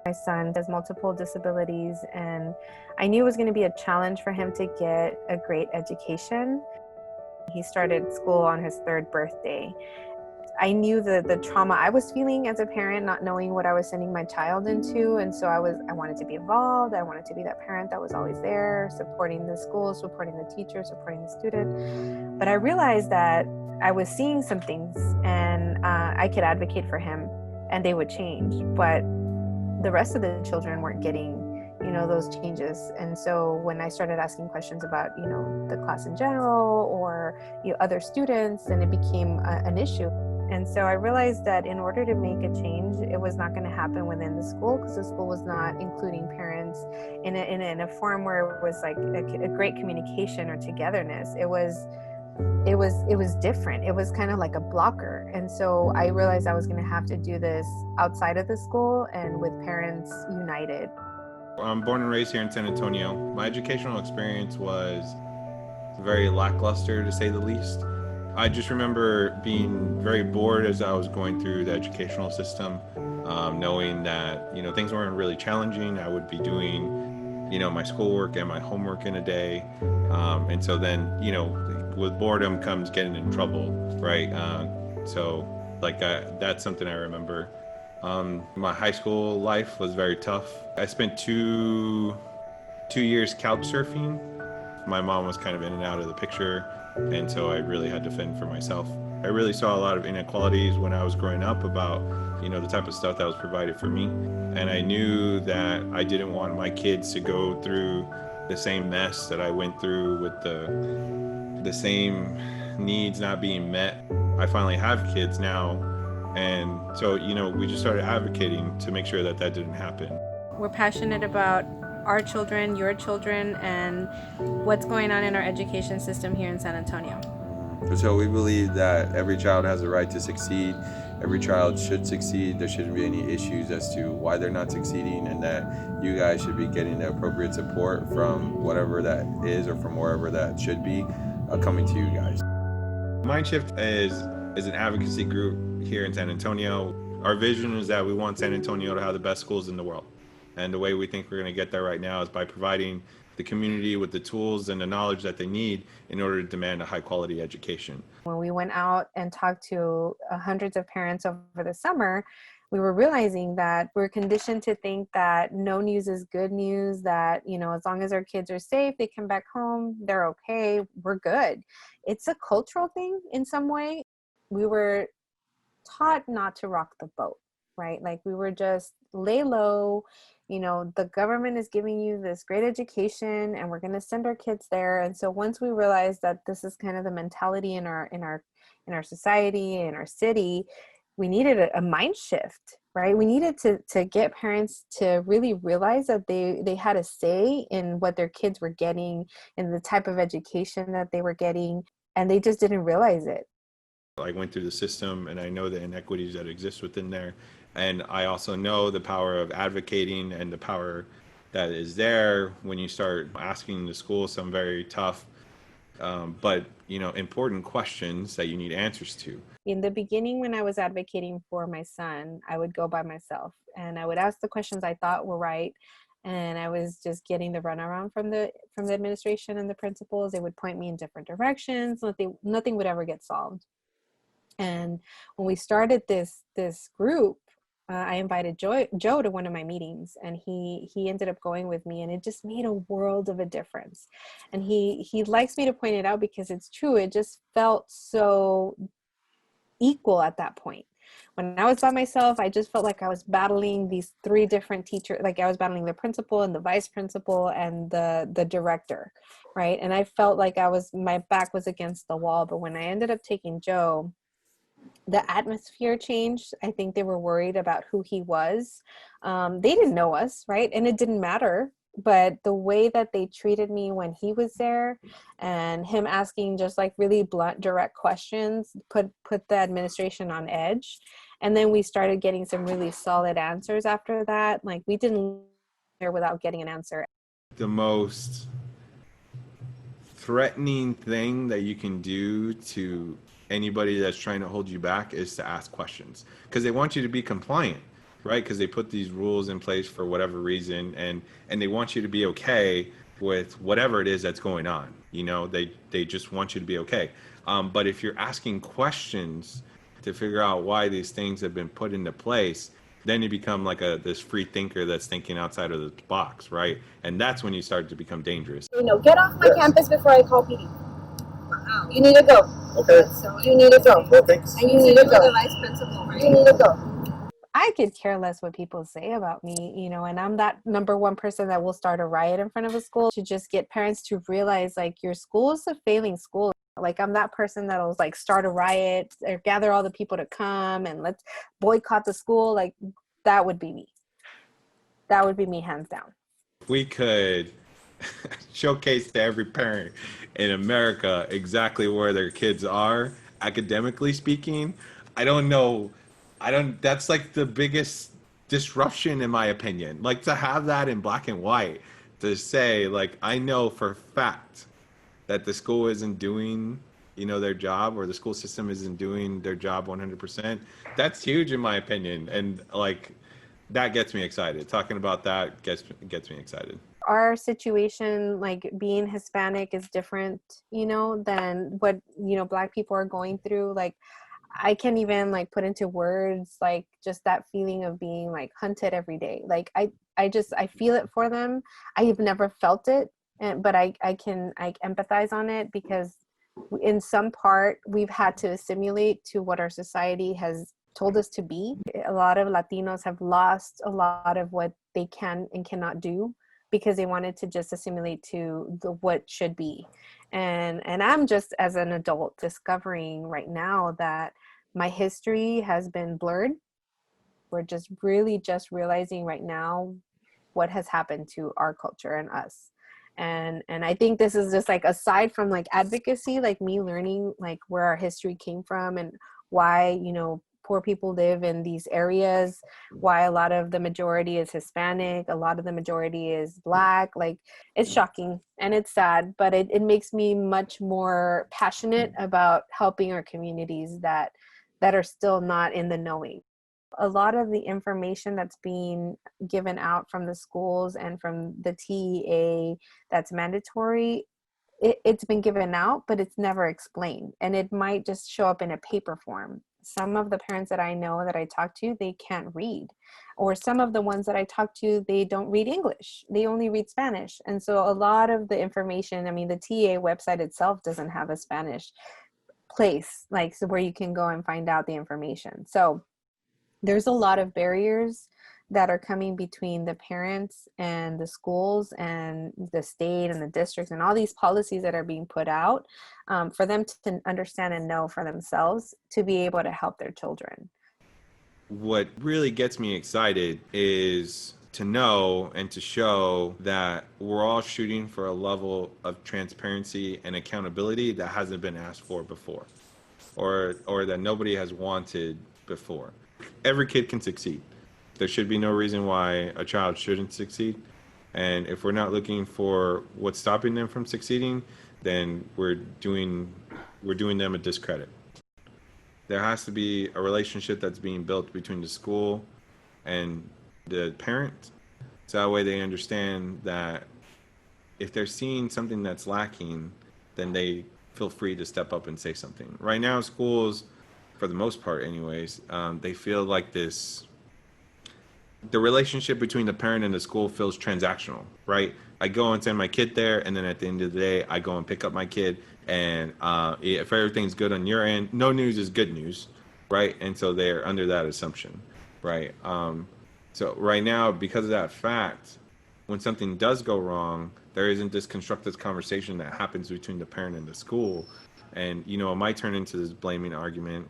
My son has multiple disabilities, and I knew it was going to be a challenge for him to get a great education. He started school on his third birthday. I knew the trauma I was feeling as a parent, not knowing what I was sending my child into. And so I wanted to be involved. I wanted to be that parent that was always there, supporting the school, supporting the teacher, supporting the student. But I realized that I was seeing some things, and I could advocate for him and they would change. But the rest of the children weren't getting those changes. And so when I started asking questions about the class in general, or other students, then it became an issue. And so I realized that in order to make a change, it was not going to happen within the school, because the school was not including parents in a form where it was like a great communication or togetherness. It was different. It was kind of like a blocker. And so I realized I was going to have to do this outside of the school and with parents united. I'm born and raised here in San Antonio. My educational experience was very lackluster, to say the least. I just remember being very bored as I was going through the educational system, knowing that things weren't really challenging. I would be doing my schoolwork and my homework in a day, and so then with boredom comes getting in trouble, right? So that's something I remember. My high school life was very tough. I spent two years couch surfing. My mom was kind of in and out of the picture, and so I really had to fend for myself. I really saw a lot of inequalities when I was growing up about the type of stuff that was provided for me, and I knew that I didn't want my kids to go through the same mess that I went through, with the same needs not being met. I finally have kids now, and so we just started advocating to make sure that didn't happen. We're passionate about our children, your children, and what's going on in our education system here in San Antonio. So we believe that every child has a right to succeed. Every child should succeed. There shouldn't be any issues as to why they're not succeeding, and that you guys should be getting the appropriate support from whatever that is, or from wherever that should be, coming to you guys. Mindshift is an advocacy group here in San Antonio. Our vision is that we want San Antonio to have the best schools in the world. And the way we think we're going to get there right now is by providing the community with the tools and the knowledge that they need in order to demand a high quality education. When we went out and talked to hundreds of parents over the summer, we were realizing that we're conditioned to think that no news is good news, that, as long as our kids are safe, they come back home, they're okay, we're good. It's a cultural thing in some way. We were taught not to rock the boat, right? Like, we were just lay low. The government is giving you this great education and we're going to send our kids there. And so once we realized that this is kind of the mentality in our society, in our city, we needed a mind shift, right? We needed to get parents to really realize that they had a say in what their kids were getting and the type of education that they were getting, and they just didn't realize it. I went through the system and I know the inequities that exist within there. And I also know the power of advocating and the power that is there when you start asking the school some very tough, but important questions that you need answers to. In the beginning, when I was advocating for my son, I would go by myself and I would ask the questions I thought were right. And I was just getting the runaround from the administration and the principals. They would point me in different directions. Nothing would ever get solved. And when we started this group, I invited Joe to one of my meetings, and he ended up going with me, and it just made a world of a difference. And he likes me to point it out because it's true. It just felt so equal at that point. When I was by myself, I just felt like I was battling these three different teachers. Like, I was battling the principal and the vice principal and the director, right? And I felt like my back was against the wall. But when I ended up taking Joe, the atmosphere changed. I think they were worried about who he was. They didn't know us, right? And it didn't matter. But the way that they treated me when he was there, and him asking just like really blunt, direct questions, put the administration on edge. And then we started getting some really solid answers after that. Like, we didn't there without getting an answer. The most threatening thing that you can do to anybody that's trying to hold you back is to ask questions, because they want you to be compliant. right? Because they put these rules in place for whatever reason, and they want you to be okay with whatever it is that's going on. You know, they just want you to be okay. But if you're asking questions to figure out why these things have been put into place, then you become like this free thinker that's thinking outside of the box, right? And that's when you start to become dangerous. Get off my campus before I call PD. You need to go. Okay. You need to go. Well, thanks. And you need to go. The vice principal, right? You need to go. I could care less what people say about me, you know, and I'm that number one person that will start a riot in front of a school to just get parents to realize, like, your school is a failing school. Like, I'm that person that'll, like, start a riot or gather all the people to come and let's boycott the school. Like, that would be me. That would be me, hands down. We could showcase to every parent in America exactly where their kids are, academically speaking. That's like the biggest disruption in my opinion. Like, to have that in black and white, to say, like, I know for a fact that the school isn't doing, you know, their job, or the school system isn't doing their job 100%. That's huge in my opinion. And like, that gets me excited. Talking about that gets me excited. Our situation, like being Hispanic, is different, you know, than what, you know, Black people are going through. Like, I can't even like put into words, like, just that feeling of being like hunted every day. Like, I feel it for them. I have never felt it, but I empathize on it, because in some part we've had to assimilate to what our society has told us to be. A lot of Latinos have lost a lot of what they can and cannot do because they wanted to just assimilate to what should be. And I'm just, as an adult, discovering right now that my history has been blurred. We're just realizing right now what has happened to our culture and us. And I think this is just like, aside from like advocacy, like me learning like where our history came from and why, you know, poor people live in these areas, why a lot of the majority is Hispanic, a lot of the majority is Black. Like, it's shocking and it's sad, but it makes me much more passionate about helping our communities that are still not in the knowing. A lot of the information that's being given out from the schools and from the TEA that's mandatory, it's been given out, but it's never explained. And it might just show up in a paper form. Some of the parents that I know that I talk to, they can't read. Or some of the ones that I talk to, they don't read English. They only read Spanish. And so a lot of the information, I mean, the TEA website itself doesn't have a Spanish place, like, so where you can go and find out the information. So there's a lot of barriers that are coming between the parents and the schools and the state and the districts and all these policies that are being put out, for them to understand and know for themselves to be able to help their children. What really gets me excited is to know and to show that we're all shooting for a level of transparency and accountability that hasn't been asked for before, or that nobody has wanted before. Every kid can succeed. There should be no reason why a child shouldn't succeed. And if we're not looking for what's stopping them from succeeding, then we're doing them a discredit. There has to be a relationship that's being built between the school and the parent, so that way they understand that if they're seeing something that's lacking, then they feel free to step up and say something. Right now, schools, for the most part anyways, they feel like the relationship between the parent and the school feels transactional, right? I go and send my kid there, and then at the end of the day, I go and pick up my kid, and if everything's good on your end, no news is good news, right? And so they're under that assumption, right? So right now, because of that fact, when something does go wrong, there isn't this constructive conversation that happens between the parent and the school. And, you know, it might turn into this blaming argument,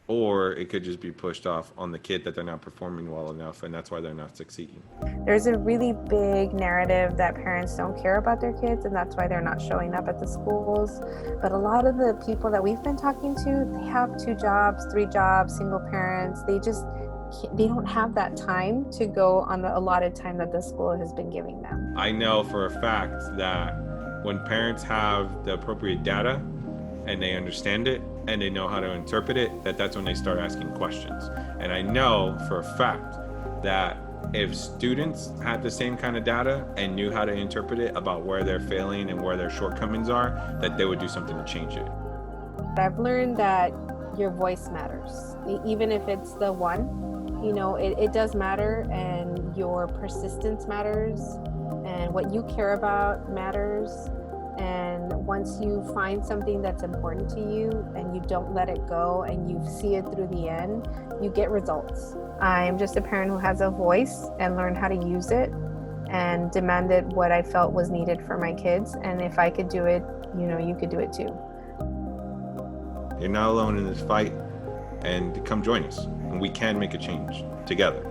or it could just be pushed off on the kid that they're not performing well enough, and that's why they're not succeeding. There's a really big narrative that parents don't care about their kids, and that's why they're not showing up at the schools. But a lot of the people that we've been talking to, they have 2 jobs, 3 jobs, single parents. They don't have that time to go on the allotted time that the school has been giving them. I know for a fact that when parents have the appropriate data and they understand it and they know how to interpret it, that's when they start asking questions. And I know for a fact that if students had the same kind of data and knew how to interpret it about where they're failing and where their shortcomings are, that they would do something to change it. I've learned that your voice matters, even if it's the one. You know, it does matter, and your persistence matters, and what you care about matters. And once you find something that's important to you and you don't let it go and you see it through the end, you get results. I'm just a parent who has a voice and learned how to use it and demanded what I felt was needed for my kids. And if I could do it, you know, you could do it too. You're not alone in this fight, and come join us, and we can make a change together.